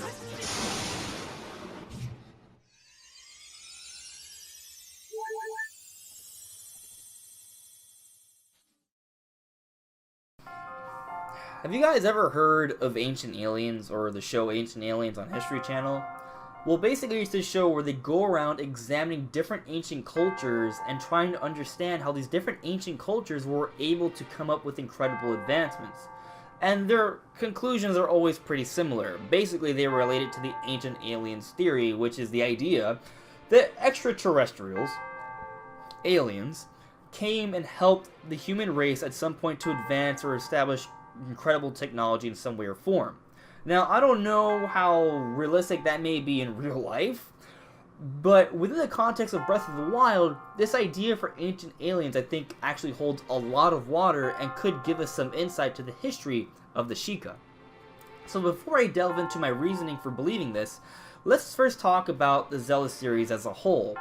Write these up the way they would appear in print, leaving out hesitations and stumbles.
Have you guys ever heard of Ancient Aliens or the show Ancient Aliens on History Channel? Well, basically it's this show where they go around examining different ancient cultures and trying to understand how these different ancient cultures were able to come up with incredible advancements. And their conclusions are always pretty similar. Basically, they are related to the Ancient Aliens theory, which is the idea that extraterrestrials, aliens, came and helped the human race at some point to advance or establish incredible technology in some way or form. Now, I don't know how realistic that may be in real life, but within the context of Breath of the Wild, this idea for ancient aliens I think actually holds a lot of water and could give us some insight to the history of the Sheikah. So before I delve into my reasoning for believing this, let's first talk about the Zelda series as a whole.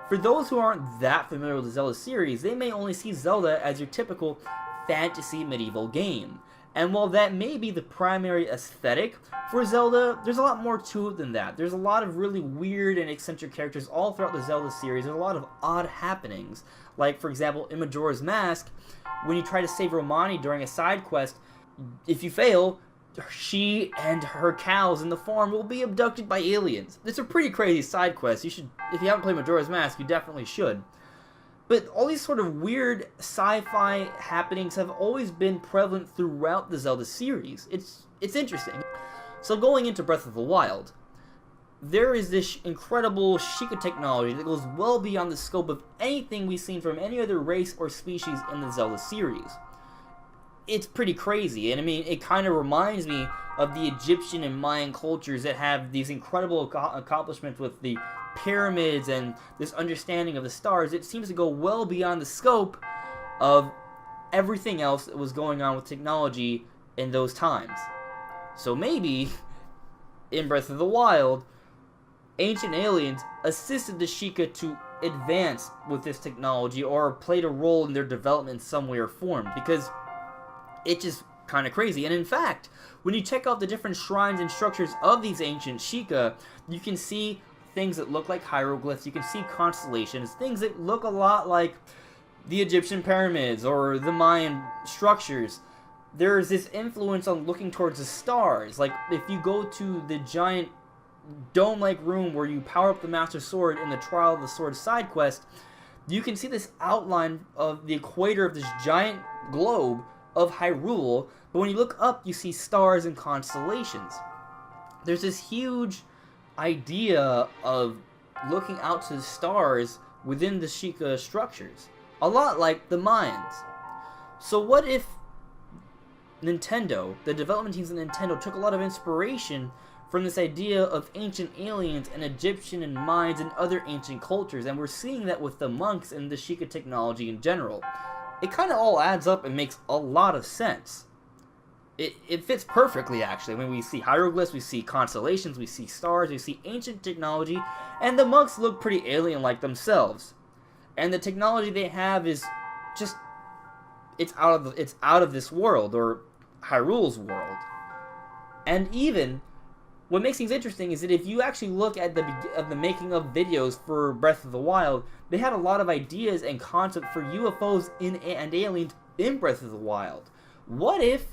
For those who aren't that familiar with the Zelda series, they may only see Zelda as your typical fantasy medieval game. And while that may be the primary aesthetic for Zelda, there's a lot more to it than that. There's a lot of really weird and eccentric characters all throughout the Zelda series. There's a lot of odd happenings. Like, for example, in Majora's Mask, when you try to save Romani during a side quest, if you fail, she and her cows in the farm will be abducted by aliens. It's a pretty crazy side quest. You should, if you haven't played Majora's Mask, you definitely should. But all these sort of weird sci-fi happenings have always been prevalent throughout the Zelda series. It's interesting. So going into Breath of the Wild, there is this incredible Sheikah technology that goes well beyond the scope of anything we've seen from any other race or species in the Zelda series. It's pretty crazy, and I mean, it kind of reminds me of the Egyptian and Mayan cultures that have these incredible accomplishments with the pyramids and this understanding of the stars. It seems to go well beyond the scope of everything else that was going on with technology in those times. So maybe, in Breath of the Wild, ancient aliens assisted the Sheikah to advance with this technology or played a role in their development in some way or form, because it's just kind of crazy. And in fact, when you check out the different shrines and structures of these ancient Sheikah, you can see things that look like hieroglyphs, you can see constellations, things that look a lot like the Egyptian pyramids or the Mayan structures. There's this influence on looking towards the stars. Like, if you go to the giant dome-like room where you power up the Master Sword in the Trial of the Sword side quest, you can see this outline of the equator of this giant globe of Hyrule, but when you look up, you see stars and constellations. There's this huge idea of looking out to the stars within the Sheikah structures, a lot like the Mayans. So what if Nintendo, the development teams of Nintendo, took a lot of inspiration from this idea of ancient aliens and Egyptian and Mayans and other ancient cultures, and we're seeing that with the monks and the Sheikah technology in general. It kind of all adds up and makes a lot of sense. It fits perfectly, actually. When we see hieroglyphs, we see constellations, we see stars, we see ancient technology, and the monks look pretty alien-like themselves. And the technology they have is just, it's out of this world, or Hyrule's world. And even, what makes things interesting is that if you actually look at the making of videos for Breath of the Wild, they had a lot of ideas and concepts for UFOs and aliens in Breath of the Wild. What if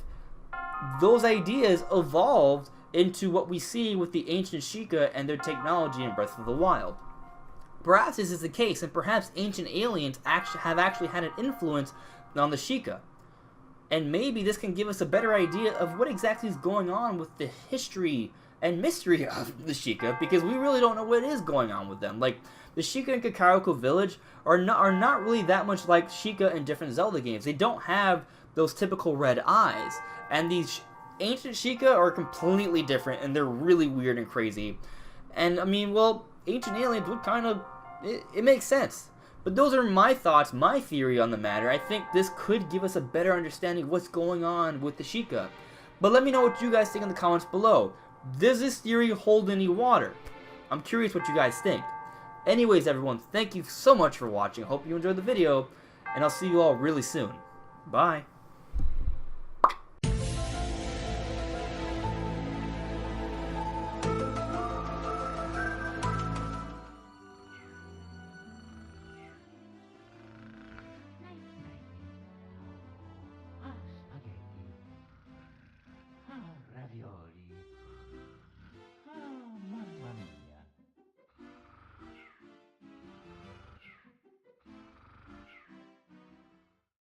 those ideas evolved into what we see with the ancient Sheikah and their technology in Breath of the Wild? Perhaps this is the case, and perhaps ancient aliens have actually had an influence on the Sheikah. And maybe this can give us a better idea of what exactly is going on with the history and mystery of the Sheikah, because we really don't know what is going on with them. Like, the Sheikah in Kakariko Village are not really that much like Sheikah in different Zelda games. They don't have those typical red eyes. And these ancient Sheikah are completely different, and they're really weird and crazy. And, I mean, well, ancient aliens would kind of, it makes sense. But those are my thoughts, my theory on the matter. I think this could give us a better understanding of what's going on with the Sheikah. But let me know what you guys think in the comments below. Does this theory hold any water? I'm curious what you guys think. Anyways, everyone, thank you so much for watching. Hope you enjoyed the video, and I'll see you all really soon. Bye.